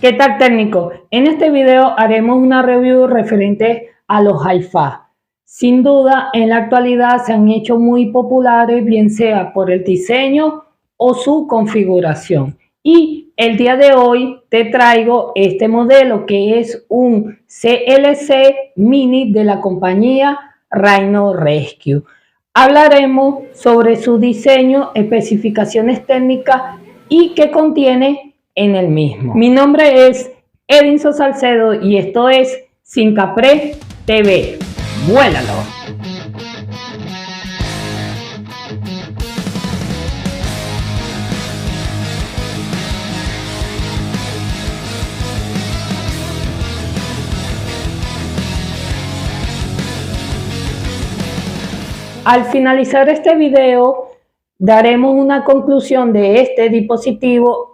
¿Qué tal, técnico? En este video haremos una review referente a los hi-fi. Sin duda, en la actualidad se han hecho muy populares, bien sea por el diseño o su configuración. Y el día de hoy te traigo este modelo que es un CLC Mini de la compañía Rhino Rescue. Hablaremos sobre su diseño, especificaciones técnicas y qué contiene en el mismo. Mi nombre es Edinson Salcedo y esto es Sincapre TV. ¡Vuélalo! Al finalizar este video, daremos una conclusión de este dispositivo,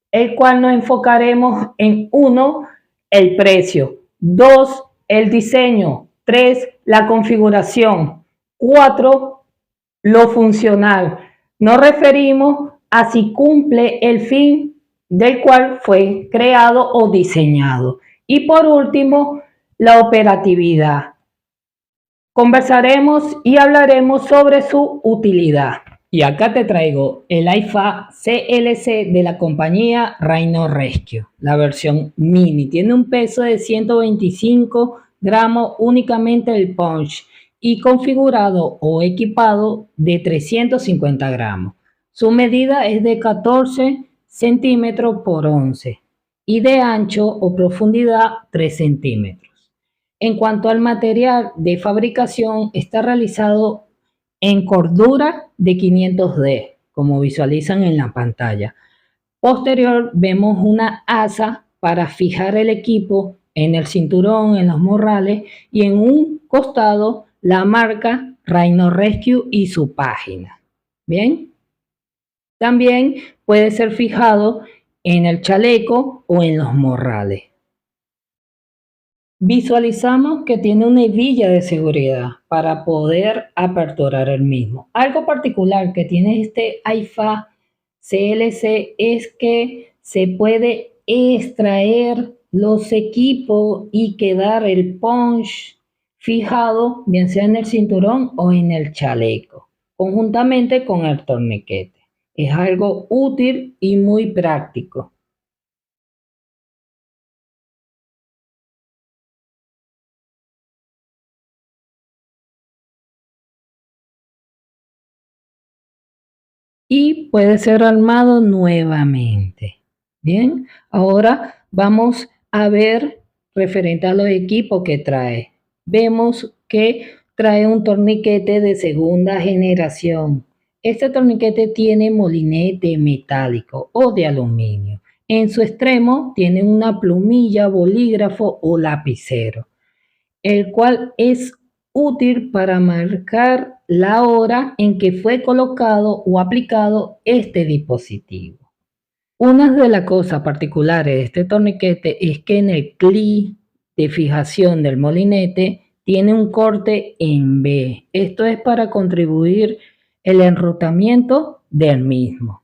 el cual nos enfocaremos en 1, el precio, 2, el diseño, 3, la configuración, 4, lo funcional. Nos referimos a si cumple el fin del cual fue creado o diseñado. Y por último, la operatividad. Conversaremos y hablaremos sobre su utilidad. Y acá te traigo el hi-fi CLC de la compañía Rhino Rescue, la versión mini. Tiene un peso de 125 gramos únicamente el punch y configurado o equipado de 350 gramos. Su medida es de 14 centímetros por 11 y de ancho o profundidad 3 centímetros. En cuanto al material de fabricación, está realizado en cordura de 500D, como visualizan en la pantalla. Posterior vemos una asa para fijar el equipo en el cinturón, en los morrales, y en un costado la marca Rhino Rescue y su página. Bien, también puede ser fijado en el chaleco o en los morrales. Visualizamos que tiene una hebilla de seguridad para poder aperturar el mismo. Algo particular que tiene este hi-fi CLC es que se puede extraer los equipos y quedar el punch fijado, bien sea en el cinturón o en el chaleco, conjuntamente con el torniquete. Es algo útil y muy práctico. Y puede ser armado nuevamente. Bien, ahora vamos a ver referente a los equipos que trae. Vemos que trae un torniquete de segunda generación. Este torniquete tiene molinete metálico o de aluminio. En su extremo tiene una plumilla, bolígrafo o lapicero, el cual es útil para marcar la hora en que fue colocado o aplicado este dispositivo. Una de las cosas particulares de este torniquete es que en el clic de fijación del molinete tiene un corte en B. Esto es para contribuir el enrutamiento del mismo.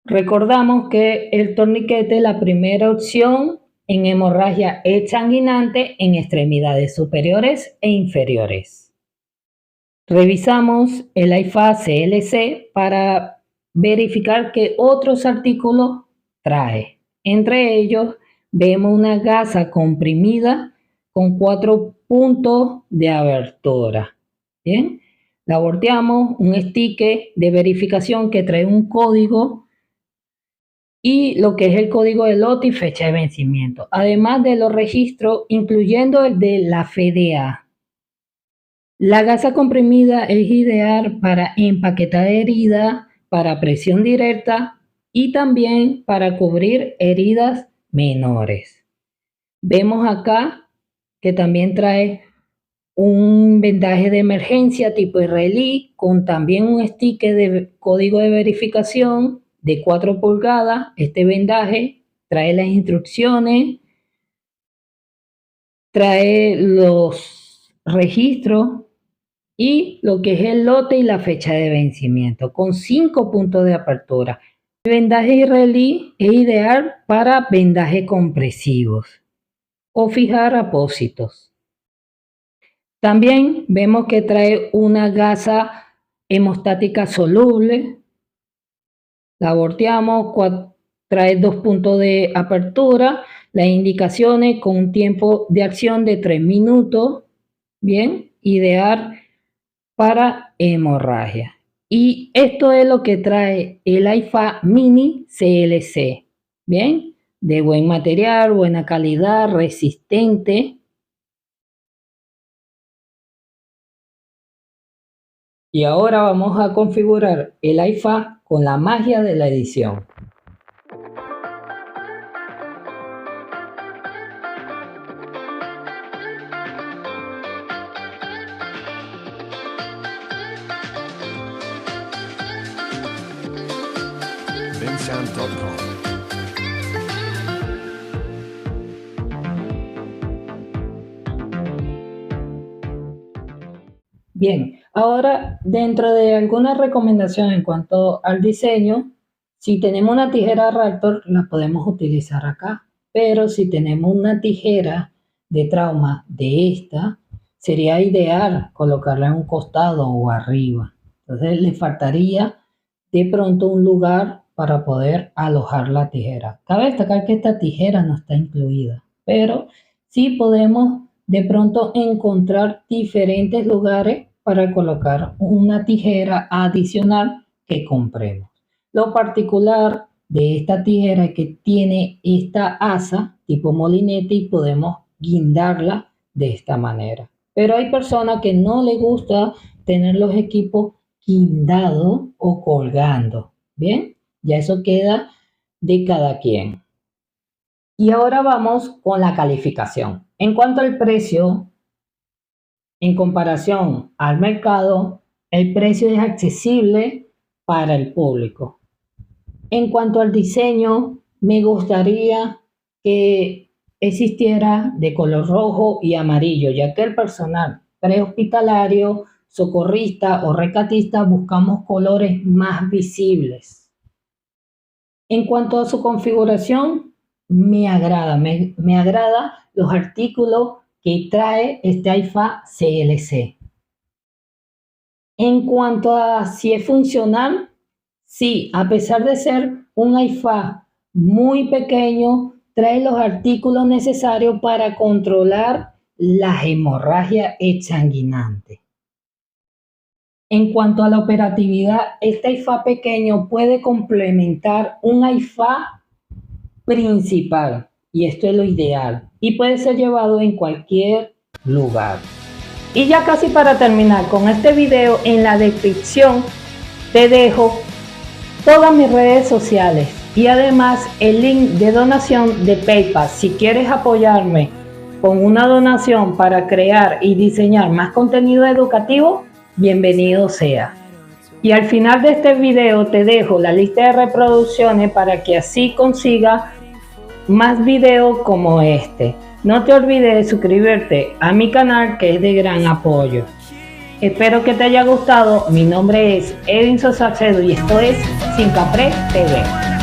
Recordamos que el torniquete es la primera opción en hemorragia exsanguinante en extremidades superiores e inferiores. Revisamos el hi-fi CLC para verificar qué otros artículos trae. Entre ellos vemos una gasa comprimida con 4 puntos de abertura. Bien, la volteamos, un sticker de verificación que trae un código y lo que es el código de lote y fecha de vencimiento, además de los registros, incluyendo el de la FDA. La gasa comprimida es ideal para empaquetar heridas, para presión directa y también para cubrir heridas menores. Vemos acá que también trae un vendaje de emergencia tipo israelí con también un sticker de código de verificación de 4 pulgadas. Este vendaje trae las instrucciones, trae los registros y lo que es el lote y la fecha de vencimiento con 5 puntos de apertura. El vendaje israelí es ideal para vendajes compresivos o fijar apósitos. También vemos que trae una gasa hemostática soluble. La volteamos, trae 2 puntos de apertura, las indicaciones con un tiempo de acción de 3 minutos. Bien, ideal para hemorragia. Y esto es lo que trae el AIFA Mini CLC. Bien, de buen material, buena calidad, resistente. Y ahora vamos a configurar el AIFA con la magia de la edición. Bensound.com. Bien, ahora dentro de algunas recomendaciones en cuanto al diseño, si tenemos una tijera Raptor la podemos utilizar acá, pero si tenemos una tijera de trauma de esta, sería ideal colocarla en un costado o arriba. Entonces le faltaría de pronto un lugar para poder alojar la tijera. Cabe destacar que esta tijera no está incluida, pero sí podemos de pronto encontrar diferentes lugares para colocar una tijera adicional que compremos. Lo particular de esta tijera es que tiene esta asa tipo molinete y podemos guindarla de esta manera. Pero hay personas que no les gusta tener los equipos guindados o colgando. Bien, ya eso queda de cada quien. Y ahora vamos con la calificación. En cuanto al precio, en comparación al mercado, el precio es accesible para el público. En cuanto al diseño, me gustaría que existiera de color rojo y amarillo, ya que el personal prehospitalario, socorrista o rescatista buscamos colores más visibles. En cuanto a su configuración, me agrada los artículos que trae este AIFA CLC. En cuanto a si es funcional, sí, a pesar de ser un AIFA muy pequeño, trae los artículos necesarios para controlar las hemorragias exsanguinantes. En cuanto a la operatividad, este AIFA pequeño puede complementar un AIFA principal, y esto es lo ideal, y puede ser llevado en cualquier lugar. Y ya casi para terminar con este video, en la descripción te dejo todas mis redes sociales y además el link de donación de PayPal. Si quieres apoyarme con una donación para crear y diseñar más contenido educativo, bienvenido sea. Y al final de este video te dejo la lista de reproducciones para que así consigas más videos como este. No te olvides de suscribirte a mi canal, que es de gran apoyo. Espero que te haya gustado. Mi nombre es Edinson Salcedo y esto es Sin Capre TV.